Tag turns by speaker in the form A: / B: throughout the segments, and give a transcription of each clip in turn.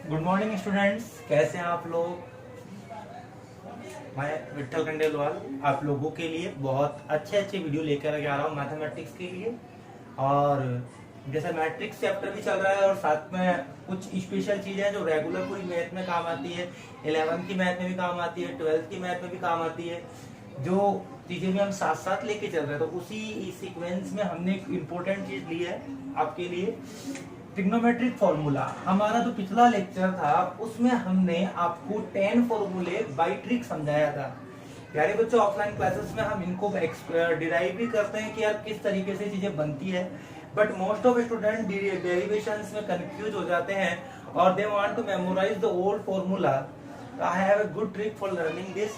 A: Good morning students, कैसे हैं आप लोग। मैं विट्ठल खंडेलवाल आप लोगों के लिए बहुत अच्छे वीडियो लेकर आ रहा हूँ मैथमेटिक्स के लिए। और जैसे मैट्रिक्स चैप्टर भी चल रहा है और साथ में कुछ स्पेशल चीजें जो रेगुलर पूरी मैथ में काम आती है, 11th की मैथ में भी काम आती है, 12th की मैथ में भी काम आती है, जो चीजें भी हम साथ साथ लेके चल रहे हैं। तो उसी सीक्वेंस में हमने एक इम्पोर्टेंट चीज ली है आपके लिए, ट्रिग्नोमेट्रिक फॉर्मूला। हमारा जो पिछला लेक्चर था उसमें हमने आपको 10 फॉर्मूले बाय ट्रिक समझाया था। यानी बच्चों, ऑफलाइन क्लासेस में हम इनको डिराइव भी करते हैं कि यार किस तरीके से चीजें बनती है, but most of student derivations में कंफ्यूज हो जाते हैं और they want to memorise the old formula. I have a good trick for learning this.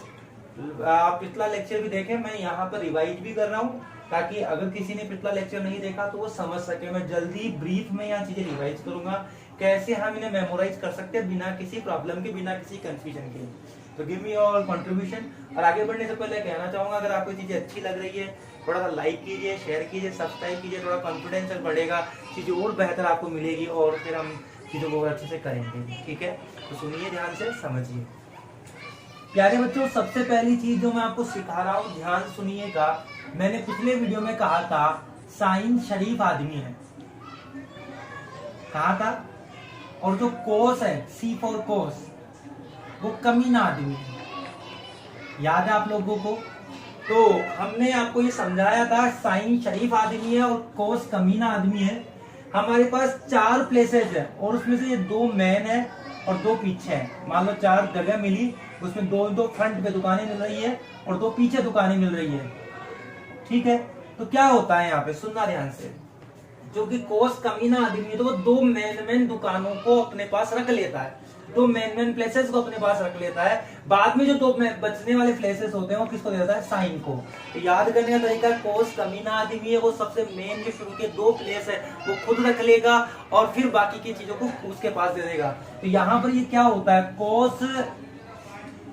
A: आप पिछला लेक्चर भी देखें, मैं यहाँ पर रिवाइज भी कर रहा हूँ ताकि अगर किसी ने पिछला लेक्चर नहीं देखा तो वो समझ सके। मैं जल्दी ब्रीफ में यहाँ चीजें रिवाइज करूंगा, कैसे हम इन्हें मेमोराइज कर सकते हैं बिना किसी प्रॉब्लम के, बिना किसी कंफ्यूजन के। तो गिव मी ऑल कंट्रीब्यूशन। और आगे बढ़ने से पहले कहना चाहूंगा, अगर आपको चीजें अच्छी लग रही है थोड़ा सा लाइक कीजिए, शेयर कीजिए, सब्सक्राइब कीजिए, थोड़ा कॉन्फिडेंस बढ़ेगा, चीजें और बेहतर आपको मिलेगी और फिर हम चीजों को अच्छे से करेंगे। ठीक है, तो सुनिए ध्यान से, समझिए। प्यारे बच्चों, सबसे पहली चीज जो मैं आपको सिखा रहा हूँ, ध्यान सुनिएगा। मैंने पिछले वीडियो में कहा था साइन शरीफ आदमी है, कहा था, और जो कोस है, सी फॉर कोस, वो कमीना आदमी है। याद है आप लोगों को? तो हमने आपको ये समझाया था साइन शरीफ आदमी है और कोस कमीना आदमी है। हमारे पास 4 प्लेसेस है और उसमें से ये 2 मेन है और 2 पीछे है। मान लो 4 जगह मिली, उसमें 2 फ्रंट पे दुकानें मिल रही है और 2 पीछे दुकानें मिल रही है। ठीक है, तो क्या होता है यहाँ पे, सुनना ध्यान से। जो कि कोस कमीना आदमी है तो वो 2 मेन दुकानों को अपने पास रख लेता है, 2 मेन प्लेसेस को अपने पास रख लेता है। बाद में जो 2 बचने वाले प्लेसेस होते हैं वो किसको दे देता है, साइन को। तो याद करने का तरीका, कोस कमीना आदमी है वो सबसे मेन जो शुरू के 2 प्लेस है वो खुद रख लेगा और फिर बाकी की चीजों को उसके पास दे देगा। तो यहाँ पर ये क्या होता है, कोस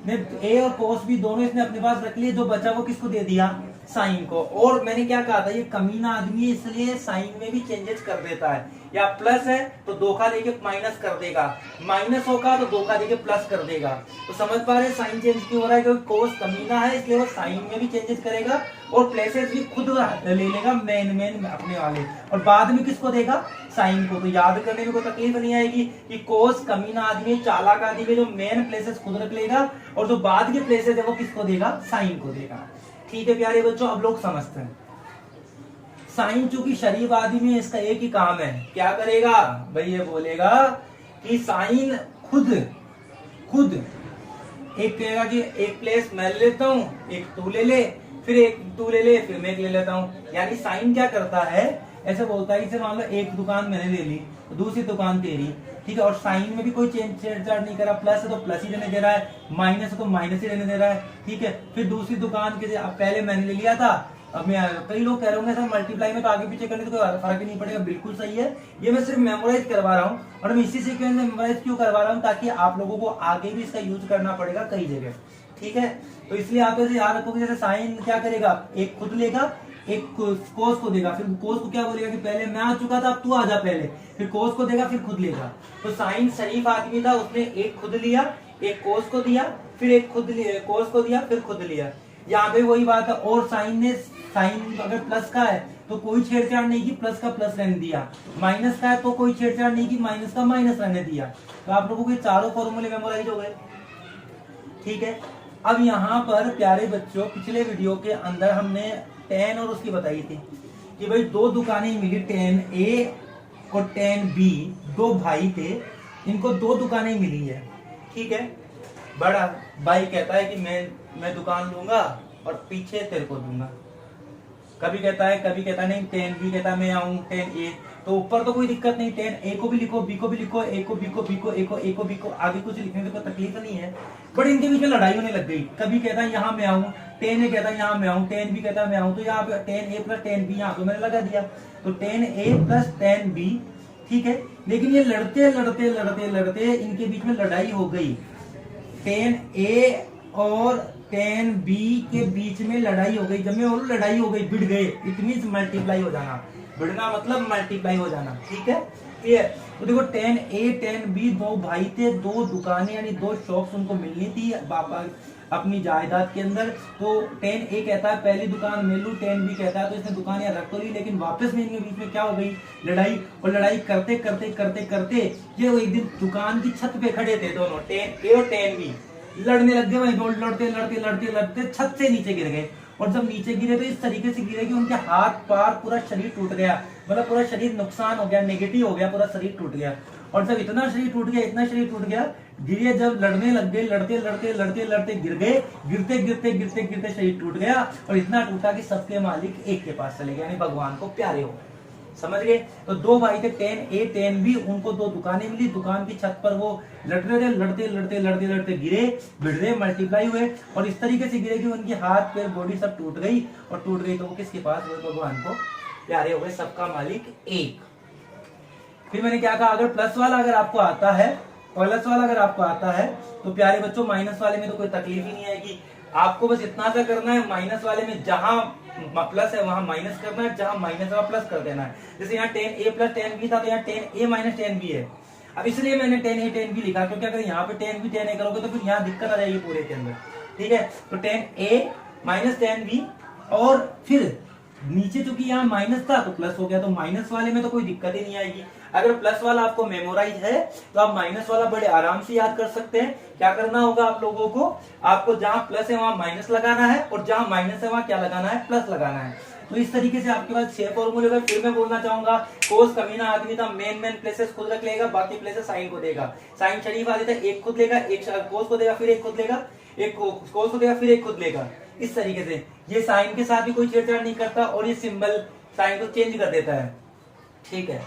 A: ने ए और कोस भी दोनों इसने अपने पास रख लिए, जो बचा वो किसको दे दिया, साइन को। और मैंने क्या कहा था, ये कमीना आदमी है इसलिए साइन में भी चेंजेस कर देता है। या प्लस है तो धोखा देके माइनस कर देगा, माइनस होगा तो धोखा देके प्लस कर देगा। तो समझ पा रहे साइन चेंज क्यों हो रहा है, क्योंकि कोस कमीना है इसलिए वो साइन में भी चेंजेस करेगा और प्लेसेस भी खुद ले लेगा मेन अपने वाले, और बाद में किसको देगा, साइन को। तो याद करने में कोई तकलीफ नहीं आएगी कि कोस कमीना आदमी, चालाक आदमी, जो मेन प्लेसेस खुद रख लेगा और जो बाद के प्लेसेस है वो किसको देगा, साइन को देगा। ठीक है प्यारे बच्चों, अब लोग समझते हैं। साइन चूंकि शरीफ आदमी है, इसका एक ही काम है, क्या करेगा भाई, ये बोलेगा कि साइन खुद एक कहेगा कि एक प्लेस मैं ले लेता हूं, एक तू ले ले, फिर एक तू ले ले, फिर मैं एक ले लेता हूं। यानी साइन क्या करता है, ऐसे बोलता है कि मान लो एक दुकान मैंने ले ली, दूसरी दुकान तेरी, ठीक है, और साइन में भी कोई छेड़छाड़ नहीं करा, प्लस है तो प्लस ही देने दे रहा है, माइनस है तो माइनस ही देने दे रहा है। ठीक है, फिर दूसरी दुकान के पहले मैंने ले लिया था, अब मैं, कई लोग कह रहे होंगे सर मल्टीप्लाई में तो आगे पीछे करने तो कोई फर्क ही नहीं पड़ेगा। बिल्कुल सही है, ये मैं सिर्फ मेमोराइज करवा रहा हूँ और मैं इसी सीक्वेंस में मेमोराइज क्यों करवा रहा हूँ, ताकि आप लोगों को आगे भी इसका यूज करना पड़ेगा कई जगह। ठीक है, तो इसलिए आप ऐसे याद रखोगे, जैसे साइन क्या करेगा, एक खुद लेगा, एक कोस को देगा, फिर कोस को क्या बोलेगा कि पहले मैं आ चुका था अब तू आ जा पहले, फिर कोस को देगा, फिर खुद लेगा। तो साइन शरीफ आदमी था, उसने एक खुद लिया, एक कोस को दिया, फिर एक खुद कोस को दिया, फिर खुद लिया। यहाँ पे वही बात है। और साइन अगर प्लस का है तो कोई छेड़छाड़ नहीं की, प्लस का प्लस रहने दिया, माइनस का है तो कोई छेड़छाड़ नहीं की, माइनस का माइनस रहने दिया। तो आप लोगों के चारों फॉर्मूले मेमोराइज हो गए। ठीक है, अब यहाँ पर प्यारे बच्चों, पिछले वीडियो के अंदर हमने 10 और उसकी बताई थी कि भाई 2 दुकानें मिली, 10A और 10B, 2 भाई थे, इनको 2 दुकानें मिली है। ठीक है, बड़ा भाई कहता है कि मैं दुकान लूंगा और पीछे तेरे को दूंगा। कभी कहता है नहीं, 10B कहता है मैं आऊं 10A, तो ऊपर तो कोई दिक्कत नहीं, 10A को भी लिखो, B को भी लिखो, A को B को B को A को A को B को, आगे कुछ लिखने से कोई तकलीफ नहीं है। बट इनके बीच में लड़ाई होने लग गई। कभी कहता है यहाँ मैं आऊं, 10A कहता है यहाँ मैं आऊं, 10B कहता है मैं आऊं, तो यहाँ पे 10A प्लस 10B यहाँ पे मैंने लगा दिया, तो 10A प्लस 10B। ठीक है, लेकिन ये लड़ते इनके बीच में लड़ाई हो गई। 10A और 10B के बीच में लड़ाई हो गई। जब में और लड़ाई हो गई, भिड़ गए, इट मींस मल्टीप्लाई हो जाना। भिड़ना मतलब मल्टीप्लाई हो जाना। ठीक है, क्लियर। तो देखो टेन ए टेन बी दो भाई थे, दो दुकानें यानी दो शॉप्स उनको मिलनी थी पापा अपनी जायदाद के अंदर। तो टेन ए कहता है पहली दुकान मैं लूं, टेन बी कहता है तो इसने दुकान यहाँ रख तो ली, लेकिन वापस में इनके बीच में क्या हो गई, लड़ाई। और लड़ाई करते करते करते करते ये वो एक दिन दुकान की छत पे खड़े थे दोनों, टेन ए और टेन बी लड़ने लग गए। वही लड़ते लड़ते लड़ते लड़ते छत से नीचे गिर गए। और जब नीचे गिरे तो इस तरीके से गिरे कि उनके हाथ पार पूरा शरीर टूट गया, मतलब पूरा शरीर नुकसान हो गया, नेगेटिव हो गया, पूरा शरीर टूट गया। और जब इतना शरीर टूट गया, इतना शरीर टूट गया, गिरे जब लड़ने लग गए, लड़ते लड़ते लड़ते लड़ते गिर गए, गिरते गिरते गिरते गिरते शरीर टूट गया। और इतना टूटा कि सबके मालिक एक के पास चले गए, यानी भगवान को प्यारे हो गए। समझ गए? तो दो भाई थे टेन ए टेन बी, उनको दो दुकानें मिली, दुकान की छत पर वो लड़ते रहे, लड़ते लड़ते लड़ते लड़ते गिरे, बिगड़े, मल्टीप्लाई हुए और इस तरीके से गिरे कि उनकी हाथ पैर बॉडी सब टूट गई। और टूट गई तो वो किसके पास, वो भगवान को प्यारे हो गए, सबका मालिक एक। फिर मैंने क्या कहा, अगर प्लस वाला अगर आपको आता है, प्लस वाला अगर आपको आता है तो प्यारे बच्चों माइनस वाले में तो कोई तकलीफ ही नहीं आएगी। आपको बस इतना सा करना है, माइनस वाले में जहां प्लस है वहां माइनस करना है, जहां माइनस है वहां प्लस कर देना है। जैसे यहाँ टेन ए प्लस टेन बी था तो यहाँ टेन ए माइनस टेन बी है। अब इसलिए मैंने टेन ए टेन बी लिखा, क्योंकि अगर यहाँ पे टेन बी टेन ए करोगे तो फिर यहाँ दिक्कत आ जाएगी पूरे के अंदर। ठीक है, तो टेन ए माइनस टेन बी और फिर नीचे चूंकि यहाँ माइनस था तो प्लस हो गया, तो माइनस वाले में तो कोई दिक्कत ही नहीं आएगी। अगर प्लस वाला आपको मेमोराइज है तो आप माइनस वाला बड़े आराम से याद कर सकते हैं। क्या करना होगा आप लोगों को, आपको जहां प्लस है वहां माइनस लगाना है और जहां माइनस है वहां क्या लगाना है, प्लस लगाना है। तो इस तरीके से आपके पास 6 फॉर्मूले होगा। फिर मैं बोलना चाहूंगा, कोस कमीना आदमी था, मेन प्लेसेस खुद रख लेगा, बाकी प्लेसेस साइन को देगा। साइन शरीफ आदमी था, एक खुद लेगा, एक कोस को देगा, फिर एक खुद लेगा, एक कोस को देगा, फिर एक खुद लेगा। इस तरीके से ये साइन के साथ भी कोई छेड़छाड़ नहीं करता और ये सिंबल साइन को चेंज कर देता है। ठीक है,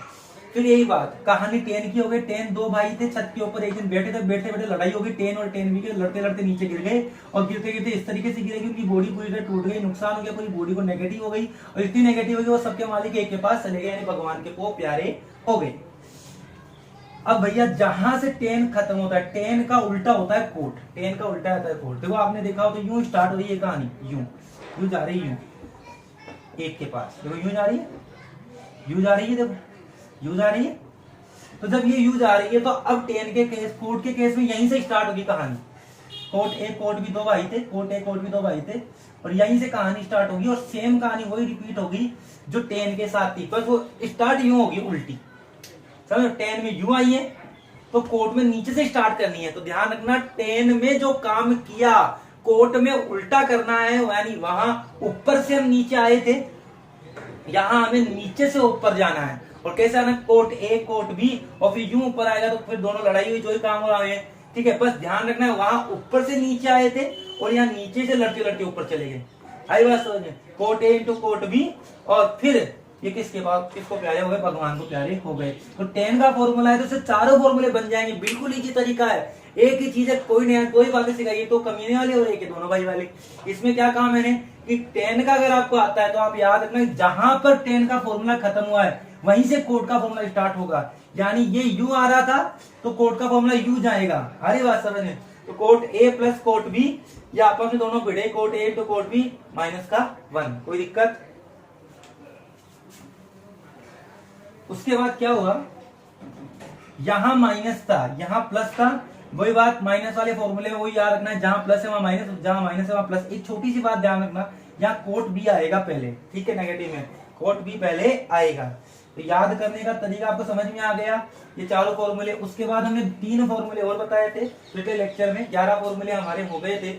A: फिर यही बात कहानी टेन की हो गई। टेन दो भाई थे, छत के ऊपर एक दिन बैठे थे, बैठे बैठे लड़ाई हो गई टेन और टेन बी के, लड़ते लड़ते नीचे गिर गए और गिरते गिरते इस तरीके से गिरे कि उनकी बॉडी पूरी तरह टूट गई, नुकसान हो गया, पूरी बॉडी को नेगेटिव हो गई और इतनी नेगेटिव हो गई वो सबके मालिक एक के पास चले गए, यानी भगवान के को प्यारे हो गए। अब भैया जहां से टेन खत्म होता है, टेन का उल्टा होता है कोट, टेन का उल्टा होता है कोट। देखो आपने देखा हो तो यूं स्टार्ट हो रही है कहानी, यूं जा रही, यूं एक के पास, देखो यूं जा रही है, यूं जा रही है, देखो यूं जा रही है। तो जब ये यूज आ रही है तो अब टेन के केस, कोर्ट के केस में यहीं से स्टार्ट होगी कहानी। कोर्ट ए कोर्ट भी दो भाई थे, कोर्ट ए कोर्ट भी दो भाई थे और यहीं से कहानी स्टार्ट होगी और सेम कहानी वही रिपीट होगी जो टेन के साथ थी, बस वो स्टार्ट यूं होगी उल्टी। समझो, टेन में यूं आई है तो कोर्ट में नीचे से स्टार्ट करनी है। तो ध्यान रखना, टेन में जो काम किया कोर्ट में उल्टा करना है, यानी वहां ऊपर से हम नीचे आए थे, यहां हमें नीचे से ऊपर जाना है। और कैसे आना, कोर्ट ए कोर्ट बी और फिर यूं ऊपर आएगा तो फिर दोनों लड़ाई हुई, जो ही काम हो रहा है। ठीक है, बस ध्यान रखना है वहां ऊपर से नीचे आए थे और यहाँ नीचे से लड़ते लड़ते ऊपर चले गए। आई बात समझ में, कोर्ट ए इंटू कोर्ट बी और फिर ये किसके बाद किसको प्यारे हो गए, भगवान को प्यारे हो गए। तो टेन का फॉर्मूला है तो इससे चारों फॉर्मूले बन जाएंगे, बिल्कुल इजी तरीका है, एक ही चीज है, कोई नया कोई बातें सिखाइए तो कमीने वाले और एक ही दोनों भाई वाले। इसमें क्या काम मैंने कि टेन का अगर आपको आता है तो आप याद रखना जहां पर टेन का फॉर्मूला खत्म हुआ है वहीं से कोट का फॉर्मूला स्टार्ट होगा। यानी ये यू आ रहा था तो कोट का फॉर्मूला यू जाएगा। अरे बात समझ में, तो cot A plus cot B, या आपस में दोनों भिड़े, कोट ए तो कोट बी माइनस का 1, कोई दिक्कत। उसके बाद क्या हुआ, यहां माइनस था यहां प्लस था, वही बात माइनस वाले फॉर्मूले में वही याद रखना है, जहां प्लस है वहां माइनस, जहां माइनस है वहां प्लस। एक छोटी सी बात ध्यान रखना, यहाँ कोट बी आएगा पहले, ठीक है, नेगेटिव में कोट बी पहले आएगा। तो याद करने का तरीका आपको समझ में आ गया, ये चारों फॉर्मूले। उसके बाद हमने 3 फॉर्मूले और बताए थे पिछले लेक्चर में, 11 फॉर्मूले हमारे हो गए थे,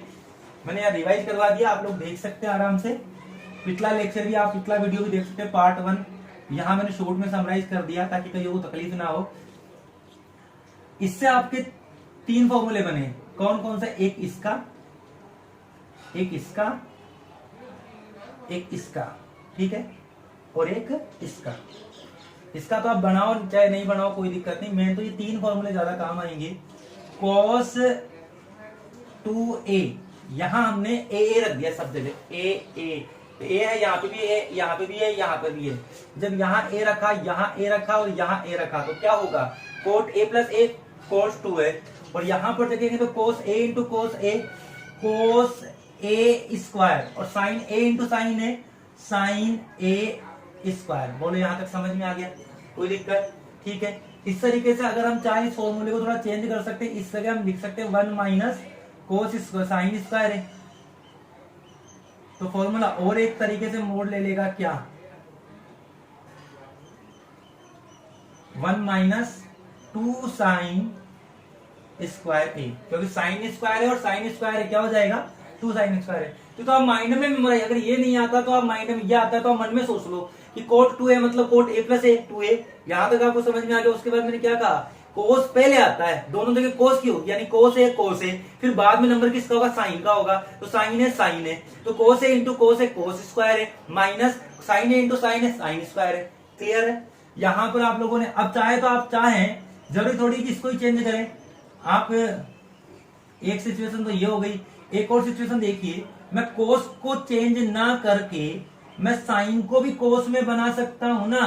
A: मैंने यहाँ रिवाइज करवा दिया, आप लोग देख सकते हैं आराम से। पिछला लेक्चर भी आप पिछला वीडियो भी देख सकते हैं, पार्ट 1 यहाँ मैंने शॉर्ट में समराइज कर दिया ताकि कहीं को तकलीफ ना हो। इससे आपके 3 फॉर्मूले बने, कौन कौन सा, एक इसका, एक इसका, एक इसका, ठीक है, और एक इसका। इसका तो आप बनाओ चाहे नहीं बनाओ कोई दिक्कत नहीं, मैं तो ये 3 फॉर्मूले ज्यादा काम आएंगे। cos 2a, यहां हमने ए रख दिया सब जगह, ए है, यहाँ पे भी ए, यहाँ पे भी है, यहाँ पे भी है। जब यहाँ ए रखा, यहाँ ए रखा और यहाँ ए रखा तो क्या होगा, कोट ए प्लस ए कोस 2 है, और यहाँ पर देखेंगे तो कोस ए इंटू कोस ए स्क्वायर, और sign A into sine A sign A square. बोलो यहाँ तक समझ में आ गया, कोई दिक्कत, ठीक है। इस तरीके से अगर हम चाहे इस फॉर्मूले को थोड़ा चेंज कर सकते हैं, इस जगह हम लिख सकते हैं 1 माइनस कोस साइन स्क्वायर है। तो फॉर्मूला और एक तरीके से मोड़ ले लेगा, क्या 1 माइनस 2 साइन स्क्वायर ए, क्योंकि साइन स्क्वायर है और साइन स्क्वायर है क्या हो जाएगा 2 साइन स्क्वायर है। तो आप माइंड में मेमोराइज, अगर ये नहीं आता तो आप माइंड में, ये आता है तो आप मन में सोच लो कि कोट 2 है मतलब कोट ए प्लस ए 2 ए, यहां तक आपको समझ में आ गया। उसके बाद मैंने क्या कहा, कोस पहले आता है, दोनों जगह कोस की होगी, यानी कोस ए, फिर बाद में नंबर किसका होगा, साइन का होगा, तो साइन है, तो कोस ए इंटू कोस है कोस स्क्वायर है, माइनस साइन ए इंटू साइन है साइन स्क्वायर है। क्लियर है। यहां पर आप लोगों ने अब चाहे तो आप चाहें, जरूरी थोड़ी कि इसको ही चेंज करें आप। एक सिचुएशन तो ये हो गई, एक और सिचुएशन देखिए, मैं कोस को चेंज ना करके मैं साइन को भी कोस में बना सकता हूं ना।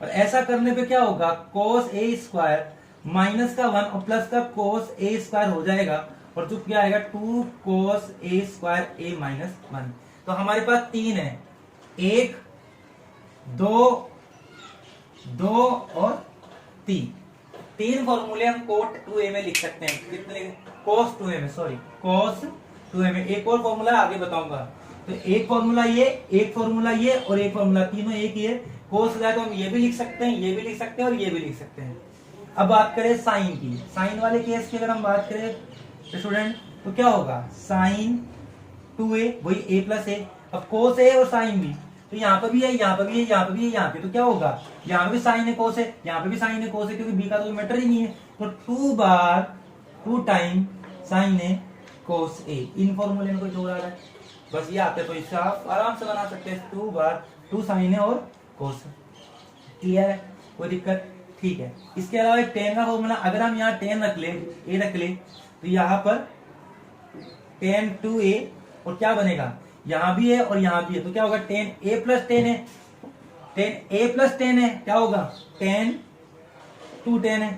A: और ऐसा करने पे क्या होगा, कोस ए स्क्वायर माइनस का 1 और प्लस का कोस ए स्क्वायर हो जाएगा, और जो क्या आएगा 2 कोस ए स्क्वायर ए माइनस 1। तो हमारे पास 3 है, 1 2 2 और 3 फॉर्मूले हम कोट 2a में लिख सकते हैं। कितने, कोस 2a में, सॉरी कोस 2a में। एक और फॉर्मूला आगे बताऊंगा। तो एक फॉर्मूला ये, एक फॉर्मूला ये और एक फॉर्मूला, तीनों एक ही है। कोस जाए तो हम ये भी लिख सकते हैं, ये भी लिख सकते हैं और ये भी लिख सकते हैं। अब बात करें साइन की, साइन वाले केस की अगर हम बात करें स्टूडेंट, तो क्या होगा, साइन 2a वही a प्लस ए, अब कोस ए और साइन भी, तो यहाँ पर भी है, यहाँ पर भी है, यहाँ पर भी है, यहाँ पे, तो क्या होगा, यहाँ पे भी साइन है कोस है, यहाँ पे भी साइन है कोस है, क्योंकि b का तो कोई मैटर ही नहीं है। तो 2 बार 2 टाइम साइन है कोस ए। इन फॉर्मूले में कोई जोड़ आ रहा है, बस ये आते तो इससे आप आराम से बना सकते हैं, 2 बार 2 साइन है और कोस। क्लियर है, कोई दिक्कत, ठीक है। इसके अलावा एक tan का फॉर्मूला, अगर हम यहाँ tan रख ले, a रख ले, तो यहाँ पर tan 2a, और क्या बनेगा, यहां भी है और यहां भी है, तो क्या होगा, tan a प्लस 10 है, tan a प्लस 10 है, क्या होगा tan 2 10 है,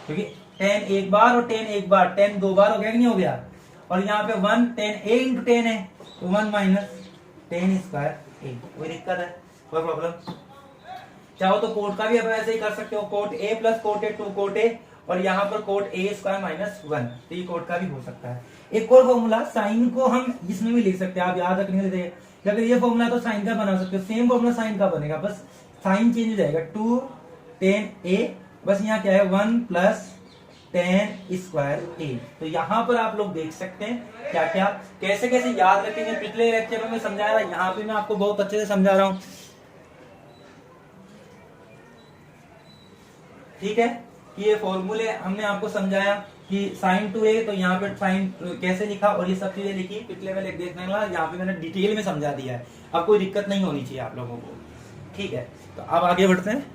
A: क्योंकि tan एक बार और tan एक बार, tan 2 बार हो गया कि नहीं हो गया। और यहाँ पे 1 tan a इंटू 10 है, तो 1 माइनस tan स्क्वायर a। कोई दिक्कत है, कोई प्रॉब्लम, चाहो तो कोट का भी आप ऐसे ही कर सकते हो, cot a plus cot a 2 cot a, और यहाँ पर कोट a स्क्वायर माइनस 1, तो ये कोट का भी हो सकता है। एक और फॉर्मूला, साइन को हम इसमें भी लिख सकते हैं, आप याद रखने के लिए, अगर ये फॉर्मूला तो साइन का बना सकते हो, सेम फॉर्मूला साइन का बनेगा, बस साइन चेंज हो जाएगा, 2 tan a, बस यहाँ क्या है 1 प्लस tan स्क्वायर a। तो यहाँ पर आप लोग देख सकते हैं क्या क्या कैसे कैसे याद रखेंगे, पिछले लेक्चर में मैं समझाया था, यहाँ पे मैं आपको बहुत अच्छे से समझा रहा हूँ। ठीक है, ये फॉर्मूले हमने आपको समझाया कि साइन 2a, तो यहाँ पे साइन कैसे लिखा और ये सब चीजें लिखी, पिछले में देखने वाला, यहाँ पे मैंने डिटेल में समझा दिया है। अब कोई दिक्कत नहीं होनी चाहिए आप लोगों को। ठीक है, तो अब आगे बढ़ते हैं।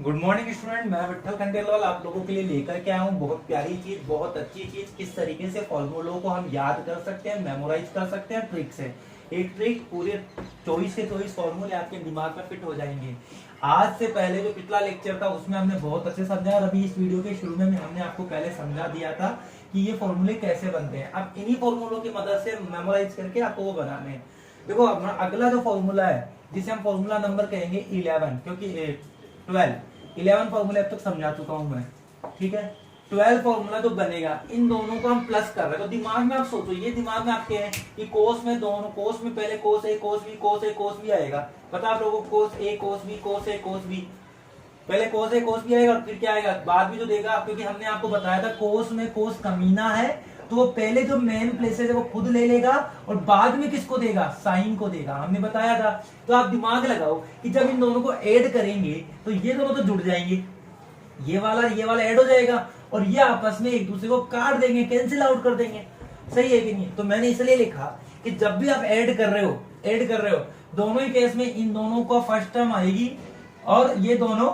A: गुड मॉर्निंग स्टूडेंट, मैं विठल खंडेलवाल आप लोगों के लिए लेकर के आया हूँ बहुत प्यारी चीज, बहुत अच्छी चीज, किस तरीके से फॉर्मूलों को हम याद कर सकते हैं, मेमोराइज कर सकते हैं ट्रिक से। एक ट्रिक, पूरे 24 के 24 फॉर्मूले आपके दिमाग में फिट हो जाएंगे। आज से पहले जो पिछला लेक्चर था उसमें हमने बहुत अच्छे समझा, और अभी इस वीडियो के शुरू में हमने आपको पहले समझा दिया था कि ये फॉर्मूले कैसे बनते हैं। अब इन्हीं फॉर्मूलों की मदद से मेमोराइज करके आपको वो बनाने हैं। देखो अगला जो फॉर्मूला है, जिसे हम फॉर्मूला नंबर कहेंगे 11, क्योंकि 11 फॉर्मूले अब तक समझा चुका हूं मैं। ठीक है, 12 फॉर्मूला जो बनेगा, इन दोनों को हम प्लस कर रहे हैं, तो दिमाग में आप सोचो, ये दिमाग में आपके है कि कोस में दोनों, कोस में पहले कोस A cos B, cos A cos B आएगा, पता आप लोगों को, कोस A cos B, cos A cos B, पहले कोस ए कोस बी आएगा और फिर क्या आएगा, बाद में जो देगा, क्योंकि हमने आपको बताया था कोस में कोस कमीना है, तो वो पहले जो मेन प्लेसेस है वो खुद ले लेगा और बाद में किसको देगा, साइन को देगा, हमने बताया था। तो आप दिमाग लगाओ कि जब इन दोनों को ऐड करेंगे तो ये दोनों तो जुड़ जाएंगे, ये वाला ऐड हो जाएगा, और ये आपस में एक दूसरे को काट देंगे, कैंसिल आउट कर देंगे। सही है कि नहीं? तो मैंने इसलिए लिखा कि जब भी आप ऐड कर रहे हो, दोनों ही केस में इन दोनों को फर्स्ट टर्म आएगी और ये दोनों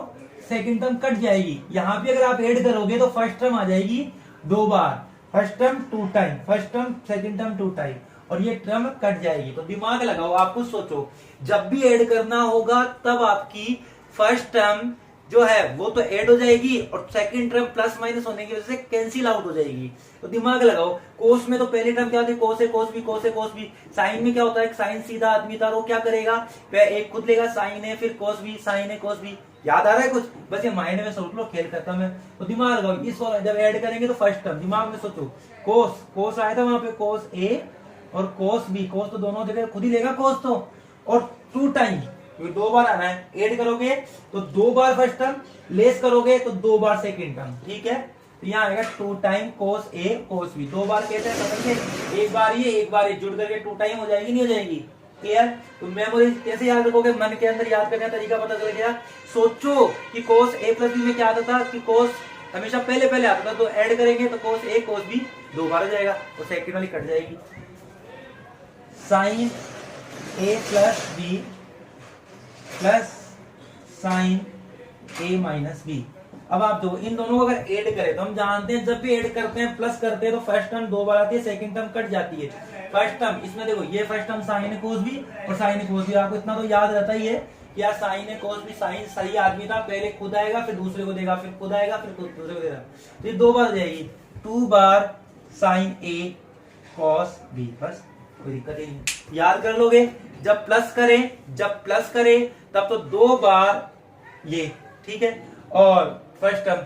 A: सेकंड टर्म कट जाएगी। यहाँ पे अगर आप ऐड करोगे तो फर्स्ट टर्म आ जाएगी 2 बार, first term 2 time, first term second term 2 time, और ये टर्म कट जाएगी। तो दिमाग लगाओ, आप कुछ सोचो, जब भी ऐड करना होगा तब आपकी फर्स्ट टर्म जो है वो तो ऐड हो जाएगी और सेकंड टर्म प्लस माइनस होने की वजह से कैंसिल आउट हो जाएगी। तो दिमाग लगाओ, कोस में तो पहली टर्म क्या होती है, कोस A cos B, cos A cos B. Sign में क्या होता है, साइन सीधा आदमी था, वो क्या करेगा, एक खुद लेगा साइन है, फिर कोस बी, साइन है कोस बी, याद आ रहा है कुछ? बस ये माइंड में सोच लो, खेल खत्म है। तो दिमाग लगाओ, इस वाला जब ऐड करेंगे तो फर्स्ट टर्म दिमाग में सोचो, कोस कोस आया था वहां पे, कोस ए और कोस बी, कोस तो दोनों जगह खुद ही लेगा कोस तो, और 2 टाइम, क्योंकि 2 बार आना है, ऐड करोगे तो 2 बार फर्स्ट टर्म, लेस करोगे तो 2 बार सेकेंड टर्म, ठीक है। तो यहाँ आएगा 2 time cos A cos B, 2 बार कहते हैं समझ, एक बार ये एक बार ये जुड़ करके 2 टाइम हो जाएगी, नहीं हो जाएगी? क्लियर? तो मेमोरी कैसे याद रखोगे? मन के अंदर याद करने का तरीका पता चल गया। सोचो कि कोस ए प्लस बी में क्या आता था कि कोस हमेशा पहले पहले आता था, तो ऐड करेंगे तो कोस ए कोस बी 2 बार हो जाएगा, तो सेकंड वाली कट जाएगी। साइन ए प्लस बी प्लस साइन ए माइनस बी। अब आप देखो इन दोनों को अगर ऐड करें तो हम जानते हैं जब भी ऐड करते हैं प्लस करते हैं तो फर्स्ट टर्म 2 बार आती है, सेकंड टर्म कट जाती है। फर्स्ट टर्म इसमें देखो ये first term sine cos B और साइन कोस बी, आपको इतना तो याद रहता ही है कि यार साइन कोस बी, साइन सही आदमी था, पहले खुद आएगा फिर दूसरे को देगा, फिर खुद आएगा फिर दूसरे को देगा, तो ये 2 बार हो जाएगी, 2 बार साइन ए कॉस बी, बस कोई दिक्कत ही नहीं, याद कर लोगे। जब प्लस करें तब तो 2 बार ये, ठीक है। और फर्स्ट टर्म,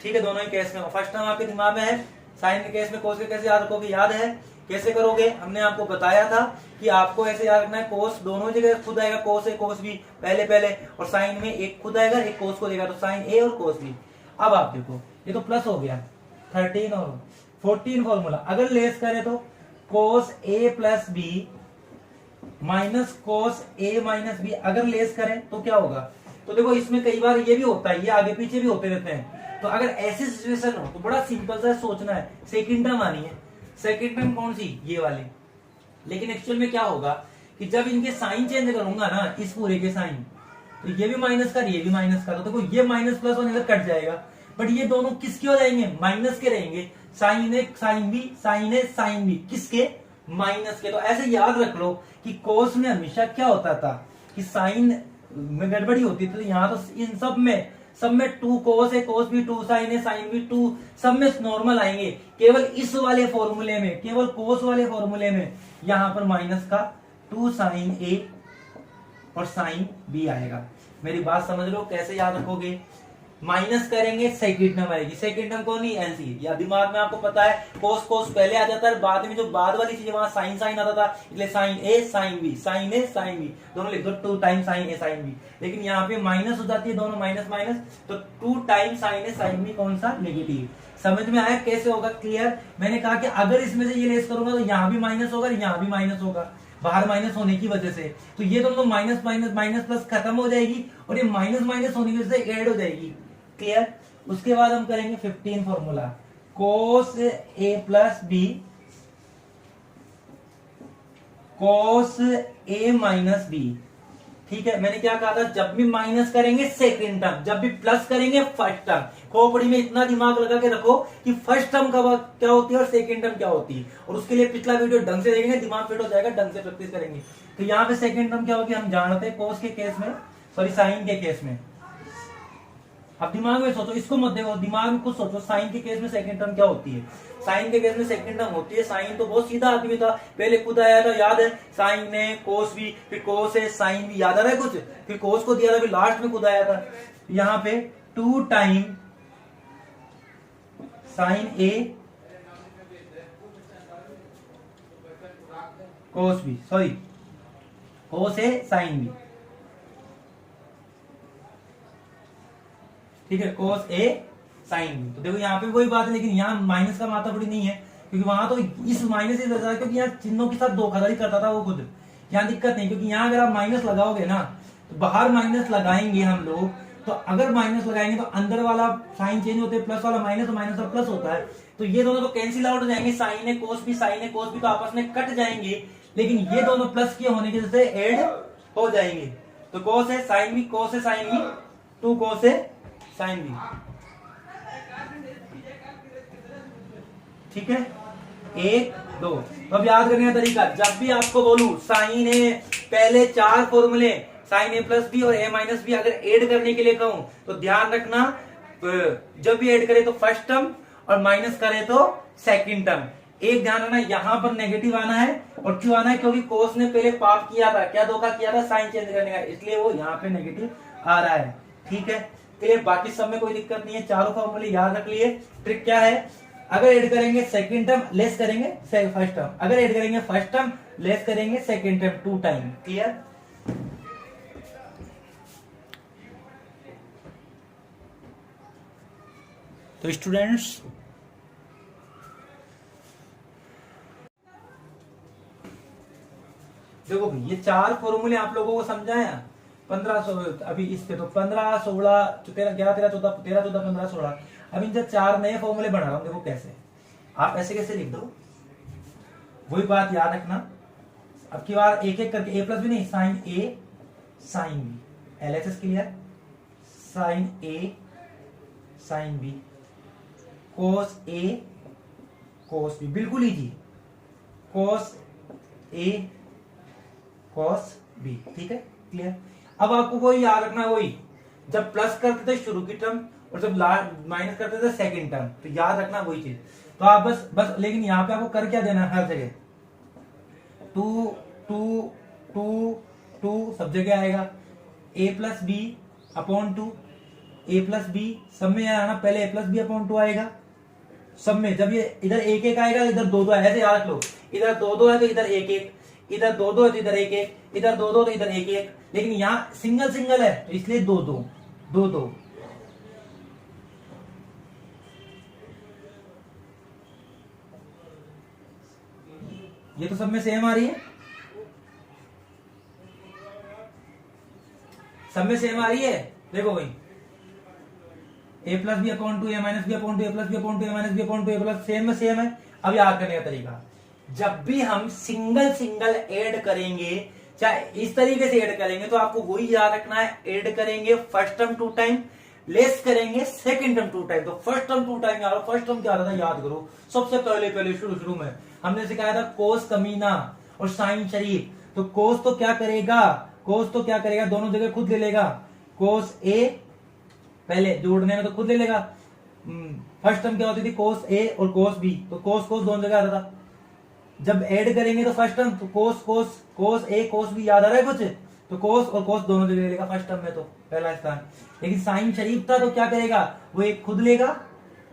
A: ठीक है, दोनों ही केस में फर्स्ट टर्म आपके दिमाग में है, साइन के केस में कोस के कैसे याद रखोगे? याद है कैसे करोगे? हमने आपको बताया था कि आपको ऐसे याद रखना है, कोस दोनों जगह खुद आएगा, कोस ए कोस बी पहले पहले, और साइन में एक खुद आएगा एक कोस को देगा, तो साइन ए और कोस बी। अब आप देखो ये तो प्लस हो गया, 13 और 14 फॉर्मूला, अगर लेस करें तो कोस ए प्लस बी माइनस कोस ए माइनस बी, अगर लेस करें तो क्या होगा? तो देखो इसमें कई बार ये भी होता है, ये आगे पीछे भी होते रहते हैं, तो अगर ऐसी सिचुएशन हो तो बड़ा सिंपल सा सोचना है, सेकंड टर्म आनी है, सेकंड टर्म कौन सी? ये वाली। लेकिन एक्चुअल में क्या होगा कि जब इनके साइन चेंज करूंगा ना, इस पूरे के साइन, तो ये भी माइनस का ये भी माइनस का, तो देखो ये माइनस प्लस होने का कट जाएगा, बट ये दोनों किसके हो जाएंगे? माइनस के रहेंगे, sign A sine B, sign A sine B, किसके? माइनस के। तो ऐसे याद रख लो कि कोस में हमेशा क्या होता था कि साइन में गड़बड़ी होती थी, तो यहाँ तो इन सब में 2 कोस है कोस भी 2, साइन है साइन भी 2, सब में नॉर्मल आएंगे, केवल इस वाले फॉर्मूले में, केवल कोस वाले फॉर्मूले में यहाँ पर माइनस का 2 साइन ए और साइन बी आएगा। मेरी बात समझ लो, कैसे याद रखोगे? माइनस करेंगे सेकंड टर्म आएगी, सेकंड टर्म कौन? एनसी, या दिमाग में आपको पता है कोस कोस पहले आ जाता है, बाद में जो बाद वाली चीज वहां साइन साइन आता था, इसलिए sign A sine B, sign A sine B दोनों लिख दो, 2 time sign A sine B. लेकिन यहाँ पे माइनस हो जाती है, दोनों माइनस माइनस, तो 2 time sign A sine B कौन सा? नेगेटिव। समझ में आया कैसे होगा? क्लियर? मैंने कहा कि अगर इसमें से ये लेस करूंगा तो यहाँ भी माइनस होगा, यहाँ भी माइनस होगा, बाहर माइनस होने की वजह से, तो ये दोनों माइनस माइनस माइनस प्लस खत्म हो जाएगी, और ये माइनस माइनस होने की वजह से ऐड हो जाएगी। क्लियर? उसके बाद हम करेंगे 15 फॉर्मूला, कोस ए प्लस बी कोस ए माइनस बी, ठीक है। मैंने क्या कहा था? जब भी माइनस करेंगे सेकंड टर्म, जब भी प्लस करेंगे फर्स्ट टर्म। खोपड़ी में इतना दिमाग लगा के रखो कि फर्स्ट टर्म कब क्या होती है और सेकंड टर्म क्या होती है, और उसके लिए पिछला वीडियो ढंग से देखेंगे, दिमाग फिट हो जाएगा, ढंग से प्रैक्टिस करेंगे। तो यहाँ पे सेकंड टर्म क्या होगी हम जानते हैं, कोस के केस में, सॉरी साइन के केस में। अब दिमाग में सोचो, इसको मत देखो, दिमाग में कुछ सोचो, साइन के केस में सेकंड टर्म क्या होती है? साइन के केस में सेकंड टर्म होती है, साइन तो बहुत सीधा आदमी था, पहले खुद आया था, याद है? साइन ने कोस भी, फिर कोस है साइन भी, याद आ रहा है कुछ? फिर कोस को दिया था, फिर लास्ट में खुद आया था। यहाँ पे 2 टाइम साइन ए कोस बी, सॉरी कोस ए साइन बी, ठीक है, कोस ए साइन बी। तो देखो यहाँ पे वही बात है, लेकिन यहाँ माइनस का मात्रा बड़ी नहीं है, क्योंकि वहां तो इस माइनस से था, क्योंकि यहाँ चिन्हों के साथ धोखाधड़ी करता था वो खुद। यहाँ दिक्कत नहीं, क्योंकि यहाँ अगर आप माइनस लगाओगे ना, तो बाहर माइनस लगाएंगे हम लोग, तो अगर माइनस लगाएंगे तो अंदर वाला साइन चेंज होते हैं, प्लस वाला माइनस, तो माइनस वाला प्लस होता है, तो ये दोनों तो कैंसिल आउट हो जाएंगे, साइन ए कोस बी साइन ए कोस बी तो आपस में कट जाएंगे, लेकिन ये दोनों प्लस के होने की वजह से ऐड हो जाएंगे। तो कोस है साइन बी, कोस है साइन बी, 2 कोस है साइन बी, ठीक है। 1 2। तो अब याद करने का तरीका, जब भी आपको बोलूं साइन ए, पहले 4 फॉर्मूले साइन ए प्लस बी और ए माइनस बी अगर ऐड करने के लिए कहूं तो ध्यान रखना, जब भी ऐड करे तो फर्स्ट टर्म और माइनस करे तो सेकंड टर्म। एक ध्यान रखना, यहां पर नेगेटिव आना है, और क्यों आना है? क्योंकि कोस ने पहले पाप किया था, क्या धोखा किया था? साइन चेंज करने का, इसलिए वो यहाँ पे नेगेटिव आ रहा है। ठीक है, क्लियर। बाकी सब में कोई दिक्कत नहीं है, चारों फॉर्मूले याद रख लिए। ट्रिक क्या है, अगर ऐड करेंगे सेकंड टर्म लेस करेंगे फर्स्ट टर्म, अगर ऐड करेंगे फर्स्ट टर्म लेस करेंगे सेकंड टर्म 2 टाइम, क्लियर। तो स्टूडेंट्स देखो ये 4 फॉर्मूले आप लोगों को समझाया 15 अभी इस पे तो 15 16 13 11 13 14 13 14 15 16। अब इन 4 नए फॉर्मूले बना रहा हूं, देखो कैसे आप ऐसे कैसे लिख दो, वही बात याद रखना। अब की बार एक एक करके, ए प्लस भी नहीं, sine A sine B, L H S clear, sine A sine B, cos A cos B, बिल्कुल easy, cos A cos B, ठीक है, क्लियर। अब आपको कोई याद रखना है, वही जब प्लस करते थे शुरू की टर्म और जब माइनस करते थे सेकंड टर्म, तो याद रखना वही चीज। तो आप बस लेकिन यहाँ पे आपको कर क्या देना है, हर जगह 2 2 2 2 सब जगह आएगा, a plus B upon 2, a plus B सब में आना, पहले a प्लस बी अपॉन 2 आएगा सब में। जब ये इधर एक एक आएगा, इधर 2 2 ऐसे याद रख लो, इधर 2 2 है तो इधर एक एक, इधर 2 2 है तो इधर एक एक, इधर 2 2 तो इधर एक एक, लेकिन यहाँ सिंगल सिंगल है तो इसलिए 2 2 2 2। ये तो सब में सेम आ रही है, सब में सेम आ रही है, देखो भाई a plus B upon 2 a minus B upon 2 a plus B upon 2 a minus B upon 2 a plus same में सेम है। अब याद करने का तरीका, जब भी हम सिंगल सिंगल ऐड करेंगे, चाहे इस तरीके से ऐड करेंगे, तो आपको वही याद रखना है, ऐड करेंगे फर्स्ट टर्म 2 टाइम, लेस करेंगे सेकंड टर्म 2 टाइम। तो फर्स्ट टर्म 2 टाइम याद, फर्स्ट टर्म क्या था याद करो, सबसे पहले शुरू में हमने सिखाया था कोस कमीना और साइन शरीफ। तो कोस तो क्या करेगा, दोनों जगह खुद ले लेगा, कोस ए पहले जोड़ने में तो खुद ले लेगा। फर्स्ट टर्म क्या होती थी, कोस ए और कोस बी, तो कोस दोनों जगह आता था। जब ऐड करेंगे तो फर्स्ट टर्म तो कोस ए कोस बी, याद आ रहा है कुछ, तो कोस और कोस दोनों जगह लेगा फर्स्ट टर्म में, तो पहला स्थान। लेकिन साइन शरीफ था तो क्या करेगा, वो एक खुद लेगा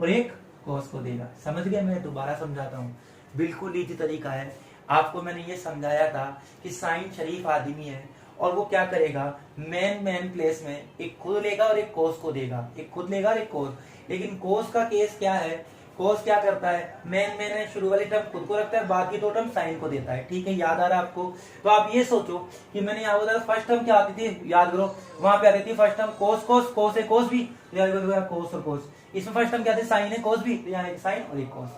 A: और एक कोस को देगा। समझ गए, मैं दोबारा समझाता हूँ, बिल्कुल इजी तरीका है। आपको मैंने ये समझाया था कि साइन शरीफ आदमी है और वो क्या करेगा, मेन प्लेस में एक खुद लेगा और एक कोस को देगा, एक खुद लेगा और एक कोस। लेकिन कोस का केस क्या है, कोस क्या करता है, मेन में शुरू वाली टर्म खुद को रखता है, बाकी 2 टर्म साइन को देता है, ठीक है, याद आ रहा है आपको। तो आप ये सोचो कि मैंने यहाँ बताया फर्स्ट टर्म क्या आती थी, याद करो, वहां पे आती थी फर्स्ट टर्म कोस है कोस भी, कोस और कोस। इसमें फर्स्ट टर्म क्या थी, साइन है कोस भी, तो यहाँ एक साइन और एक कोस,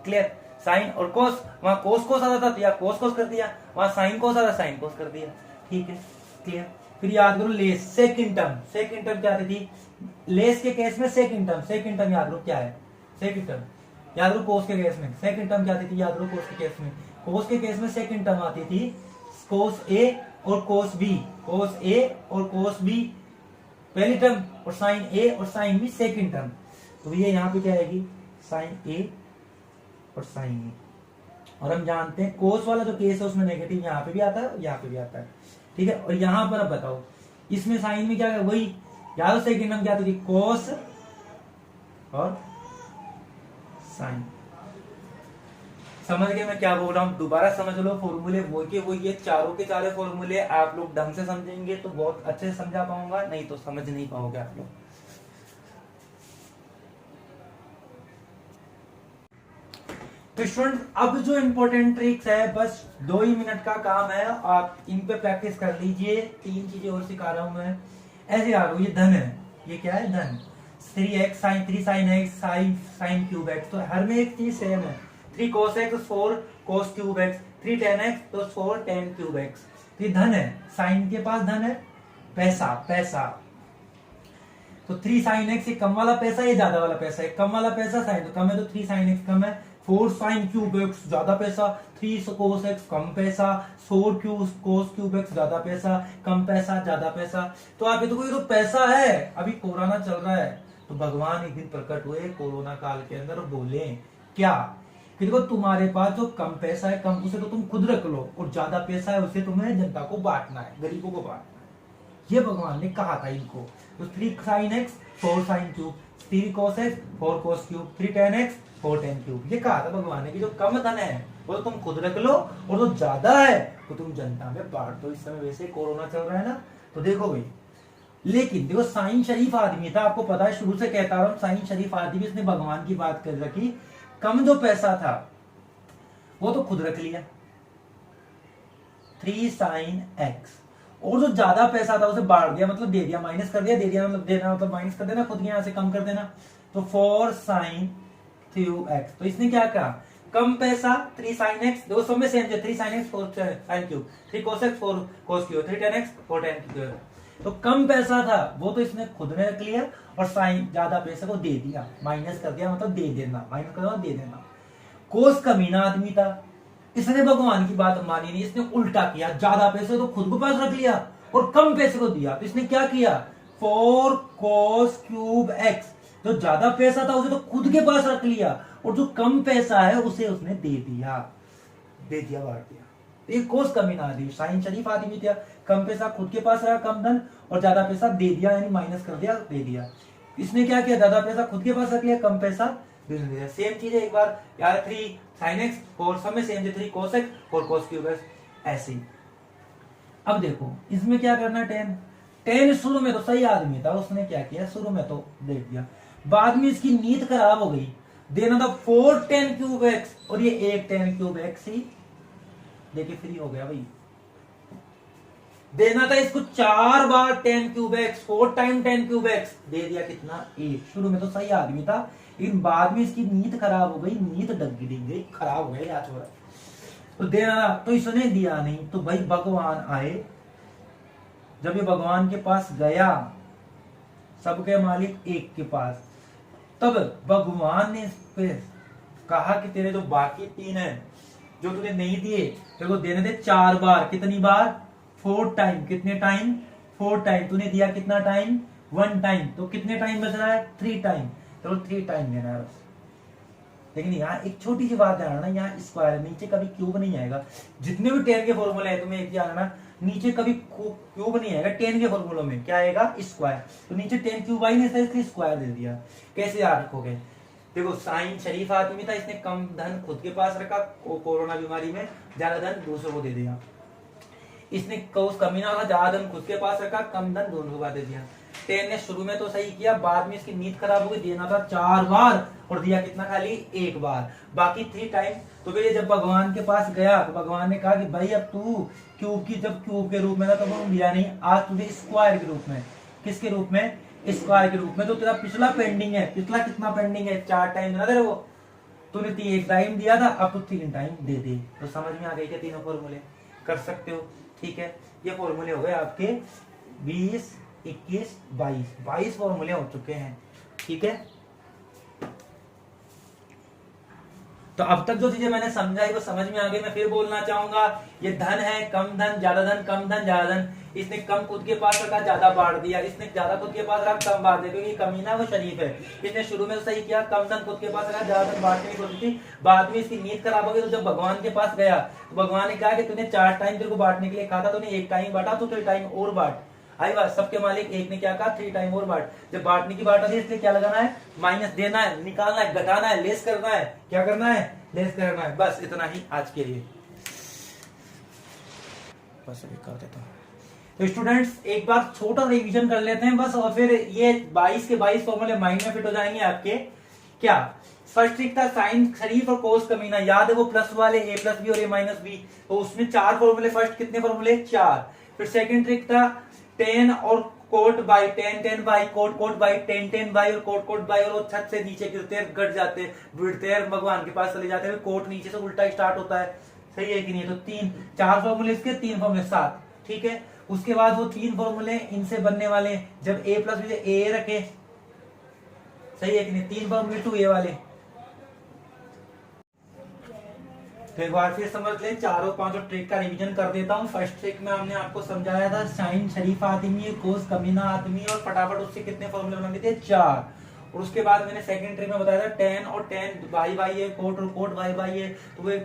A: क्लियर। साइन और कोस, वहां कोस आता था तो यहाँ कोस कर दिया, वहां साइन कोस आता साइन कोस कर दिया, ठीक है, क्लियर। फिर याद करो लेस, सेकंड टर्म क्या आती थी, लेस के केस में सेकंड टर्म याद करो क्या है, सेकंड टर्म याद रखो। कोस के केस में सेकंड टर्म क्या आती थी, याद रखो कोस के केस में सेकंड टर्म आती थी कोस ए और कोस बी, पहली टर्म, और साइन ए और साइन बी सेकंड टर्म। तो ये यहाँ पे क्या आएगी, साइन ए और साइन बी। और हम जानते हैं कोस वाला जो केस है उसमें नेगेटिव यहाँ पे भी आता है, यहाँ पे भी आता है, ठीक है। और यहाँ पर अब बताओ, इसमें साइन में क्या है, वही याद, सेकंड टर्म क्या आती थी, कोस और साइन। समझ गए मैं क्या बोल रहा हूँ, दोबारा समझ लो, फॉर्मूले वो के वो, ये चारों के चारों फॉर्मूले आप लोग ढंग से समझेंगे तो बहुत अच्छे से समझा पाऊंगा, नहीं तो समझ नहीं पाओगे आप लोग। तो स्टूडेंट अब जो इंपॉर्टेंट ट्रिक्स है, बस 2 ही मिनट का काम है, आप इन पे प्रैक्टिस कर लीजिए। 3 चीजें और सिखा रहा हूं मैं, ऐसे आ ये धन है, ये क्या है, धन 3x sine 3 sine x sine cube x, तो हर में एक चीज सेम है। 3 cos x 4 cos cube x, 3 tan x तो 4 tan क्यूब x। तो ये धन है, साइन के पास धन है, पैसा। तो 3 साइन x ये कम वाला पैसा, ये ज्यादा वाला पैसा है, कम वाला पैसा साइन तो कम है, तो 3 साइन x कम है, 4 साइन क्यूब x ज्यादा पैसा, 3 cos x कम पैसा, 4 cos क्यूब x ज्यादा पैसा, कम पैसा ज्यादा पैसा। तो आप ये तो कोई तो पैसा है, अभी कोरोना चल रहा है तो भगवान एक दिन प्रकट हुए कोरोना काल के अंदर और बोले क्या कि देखो तुम्हारे पास जो कम पैसा है, कम उसे तो तुम खुद रख लो, और ज्यादा पैसा है उसे तुम्हें जनता को बांटना है, गरीबों को बांटना है। ये भगवान ने कहा था इनको। तो 3 sin x 4 sin cube, 3 cos x 4 cos cube, 3 tan x 4 tan cube. ये कहा था भगवान ने कि जो कम धन है वो तो तुम खुद रख लो, और जो ज्यादा है वो तुम जनता में बांट दो। इस समय वैसे कोरोना चल रहा है ना, तो देखो भाई, लेकिन देखो साइन शरीफ आदमी था, आपको पता है शुरू से कहता रहा हूं, साइन शरीफ आदमी, इसने भगवान की बात कर रखी। कम जो पैसा था वो तो खुद रख लिया 3 sin x, और जो ज्यादा पैसा था उसे बांट दिया, मतलब दे दिया, माइनस कर दिया, दे दिया मतलब देना, मतलब माइनस कर देना, खुद यहां से कम कर देना, तो 4 sin क्यूब x। तो इसने क्या कहा, कम पैसा 3 sin x, दो सब में सेम है, 3 sin x 4 sin cube, 3 cos x 4 cos cube, 3 tan x 4 tan cube. तो कम पैसा था वो तो इसने खुद ने रख लिया, और साइन ज्यादा पैसे को दे दिया, माइनस कर दिया, मतलब दे देना, माइनस कर दे देना। कोस कमीना आदमी था, इसने भगवान की बात मानी नहीं, इसने उल्टा किया, ज्यादा पैसे तो खुद को पास रख लिया और कम पैसे को दिया। तो इसने क्या किया, 4 cos क्यूब x, जो ज्यादा पैसा था उसे तो खुद के पास रख लिया, और जो कम पैसा है उसे उसने दे दिया बांट दिया। ये कोस कमीना आदमी, साइन शरीफ आदमी था, कम पैसा खुद के पास रहा, कम धन, और ज्यादा पैसा दे दिया, यानी माइनस कर दिया, दे दिया। इसने क्या किया, ज्यादा पैसा खुद के पास रख लिया, कम पैसा दे दिया। सेम चीज है, एक बार यार 3 sin x 4 सब में same, 3 cos x 4 cos cube x, ऐसे ही। अब देखो इसमें क्या करना, 10 शुरू में तो सही आदमी था, उसने क्या किया, शुरू में तो दे दिया, बाद में इसकी नीयत खराब हो गई, देना था 4 tan क्यूब x, और ये 1 tan क्यूब x ही देखिए फ्री हो गया भाई। देना था इसको 4 बार tan cube x, 4 time tan cube x, दे दिया कितना, 1। शुरू में तो सही आदमी था, लेकिन बाद में इसकी नीयत खराब हो गई, नीयत डग गई, खराब हो गया, याद हो रहा है, तो देना तो इसने दिया नहीं। तो भाई भगवान आए, जब ये भगवान के पास गया, सबके मालिक एक के पास, तब भगवान ने इस पे कहा कि तेरे जो बाकी 3 है जो तूने नहीं दिए, तेरे को देने थे 4 बार। कितनी बार, 4 टाइम। कितने टाइम, 4 टाइम। तूने दिया कितना टाइम, 1 टाइम, तो कितने टाइम बच रहा है, 3 टाइम, तो 3 टाइम देना है बस। लेकिन यहाँ एक छोटी सी बात ध्यान रखना, यहाँ स्क्वायर, नीचे कभी क्यूब नहीं आएगा। जितने भी 10 के फॉर्मूले है तुम्हें एक ध्यान रखना, नीचे कभी क्यूब नहीं आएगा 10 के फॉर्मूलों में, क्या आएगा, स्क्वायर। तो नीचे 10 क्यूब आई नहीं था, इसलिए स्क्वायर दे दिया। कैसे याद रखोगे, देखो साइन शरीफ आदमी था, इसने कम धन खुद के पास रखा, कोरोना बीमारी में, ज्यादा धन दूसरों को दे दिया। इसने कोस कमीना था, ज्यादा धन खुद के पास रखा, कम धन दोनों को दे दिया। 10 ने शुरू में तो सही किया, बाद में इसकी नीयत खराब हो गई, देना था 4 बार और दिया कितना, खाली 1 बार, बाकी 3 टाइम। तो फिर जब भगवान के पास गया तो भगवान ने कहा कि भाई अब तू क्यूब की, जब क्यूब के रूप में था तो दिया नहीं, आज तुझे स्क्वायर के रूप में, किसके रूप में, स्क्वायर के रूप में। तो तेरा पिछला पेंडिंग है, पिछला कितना पेंडिंग है, 4 टाइम देना तेरे को, तूने 1 टाइम दिया था, अब तू 3 टाइम दे दे। तो समझ में आ गई क्या, तीनों फॉर्मूले कर सकते हो, ठीक है। ये फॉर्मूले हो गए आपके 20, 21, 22 फॉर्मूले हो चुके हैं, ठीक है। तो अब तक जो चीजें मैंने समझाई वो समझ में आ गई। मैं फिर बोलना चाहूंगा, ये धन है, कम धन, ज्यादा धन, कम धन, ज्यादा धन। इसने कम खुद के पास रखा, ज्यादा बांट दिया, इसने ज्यादा खुद के पास रखा, कम बांट दिया, क्योंकि कमीना वो शरीफ है। इसने शुरू में सही किया, कम धन खुद के पास रखा, ज्यादा धन बांटने की कोशिश की, बाद में इसकी नीयत खराब हो गई। तो जब भगवान के पास गया तो भगवान ने कहा कि तूने 4 टाइम तेरे को बांटने के लिए कहा था, तूने 1 टाइम बांटा, तो 3 टाइम और बांट। आई बात, सबके मालिक एक ने क्या कहा, 3 टाइम और बांट। जब बांटने की बात आती है, इसलिए क्या लगाना है, माइनस देना है, निकालना है, घटाना है, लेस करना है, क्या करना है, लेस करना है। बस इतना ही आज के लिए, बस अभी कर देता हूं। तो स्टूडेंट्स एक बार छोटा रिवीजन कर लेते हैं बस, और फिर ये 22 के 22 फॉर्मूले माइंड में फिट हो जाएंगे आपके। क्या फर्स्ट ट्रिक था, साइन शरीफ और कोस कमीना, याद है वो प्लस वाले, a प्लस बी और a माइनस बी, तो उसमें 4 फॉर्मूले। फर्स्ट कितने फॉर्मूले, 4। फिर सेकंड ट्रिक था टेन और cot by, 10 by, cot by, 10 by, और कोट बाई, और वो छत से नीचे गिरते हैं, गट जाते हैं, गिरते हैं, भगवान के पास चले जाते हैं, कोट नीचे से उल्टा स्टार्ट होता है, सही है कि नहीं। तो 4 फॉर्मूले इसके, 3 फॉर्मूले 7, ठीक है। उसके बाद वो 3 फॉर्मूले इनसे बनने वाले, जब a प्लस बी ए रखे, सही है कि नहीं, 3 फॉर्मूले 2a वाले। तो एक बार फिर समझ ले, 4 5 ट्रिक का रिवीजन कर देता हूँ। फर्स्ट ट्रिक में हमने आपको समझाया था साइन शरीफ आदमी, कोस कमीना आदमी, और फटाफट उससे कितने फॉर्मूले बना लेते हैं, 4। और उसके बाद मैंने सेकंड ट्रिक में बताया था टेन और टेन भाई भाई है, कोट और कोट भाई भाई है, तो वे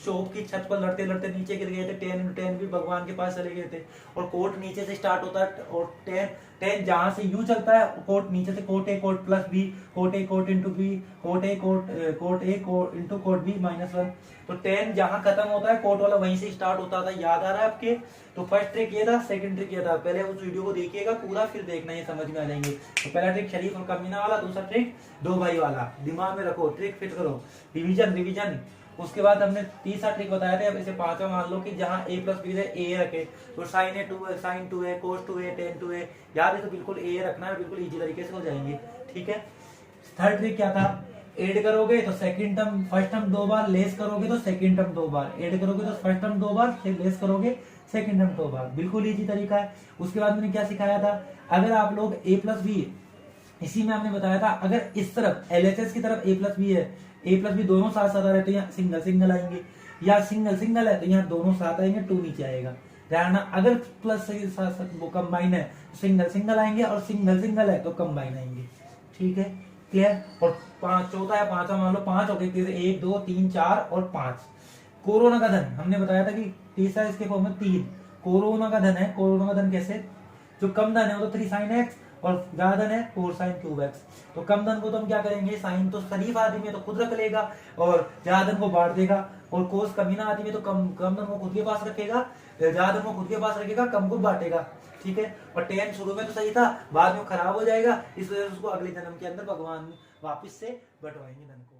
A: शॉप की छत पर लड़ते लड़ते नीचे गिर गए थे, टेन इंटू टेन भी भगवान के पास चले गए थे। और कोट नीचे से स्टार्ट होता है और टेन टेन जहां से यू चलता है, कोट नीचे से cot A cot plus B, cot A cot into B, cot A cot into cot B -1। तो टेन जहां खत्म होता है कोट वाला वहीं से स्टार्ट होता था, याद आ रहा है आपके? तो फर्स्ट ट्रिक ये था, सेकंड ट्रिक ये था। पहले उस वीडियो को देखिएगा पूरा, फिर देखना, ये समझ में आ जाएंगे। तो पहला ट्रिक शरीफ और कमीना वाला, दूसरा ट्रिक दो भाई वाला, दिमाग में रखो, ट्रिक फिट करो, रिवीजन रिवीजन। उसके बाद हमने तीसरा ट्रिक बताया था, अब इसे पांचवा मान लो कि जहां a प्लस बी ए रखे, तो साइन ए 2 है, साइन 2 है, कोस 2 है, टेन 2 है, याद है? तो बिल्कुल ए रखना है, बिल्कुल इजी तरीके से हो जाएंगे, ठीक है। थर्ड ट्रिक क्या था? ऐड करोगे तो सेकंड टर्म फर्स्ट टर्म 2 बार, लेस करोगे तो सेकंड टर्म 2 बार, ऐड करोगे तो फर्स्ट टर्म 2 बार, फिर लेस करोगे सेकंड टर्म 2 बार, बिल्कुल इजी तरीका है। उसके बाद मैंने क्या सिखाया था? अगर आप लोग a प्लस बी, इसी में हमने बताया था अगर इस तरफ एलएचएस की तरफ a प्लस बी है, a प्लस बी दोनों साथ साथ आ रहे तो यहाँ सिंगल सिंगल आएंगे, या सिंगल सिंगल है तो यहाँ दोनों साथ आएंगे, 2 नीचे आएगा, ध्यान। अगर प्लस के साथ वो कंबाइन है तो सिंगल सिंगल आएंगे, और सिंगल सिंगल है तो कंबाइन आएंगे, ठीक है, क्लियर। और चौथा है पांचवा मान लो, 5 हो गए, 1 2 3 4 और 5। कोरोना का धन हमने बताया था कि तीसरा इसके फॉर्म में 3 कोरोना का धन है। कोरोना का धन कैसे? जो कम धन है वो तो 3 sin x, और ज्यादा धन है 4 sin क्यूब x। तो कम धन को तो हम क्या करेंगे, साइन तो शरीफ आदमी में तो खुद रख लेगा और ज्यादा धन को बांट देगा, और कोस कमीना आदमी में तो कम धन को खुद के पास रखेगा, ज्यादा धन को खुद के पास रखेगा, कम को बांटेगा, ठीक है। और टेन शुरू में तो सही था, बाद में खराब हो जाएगा, इस वजह से उसको अगले जन्म के अंदर भगवान वापिस से बंटवाएंगे धन को।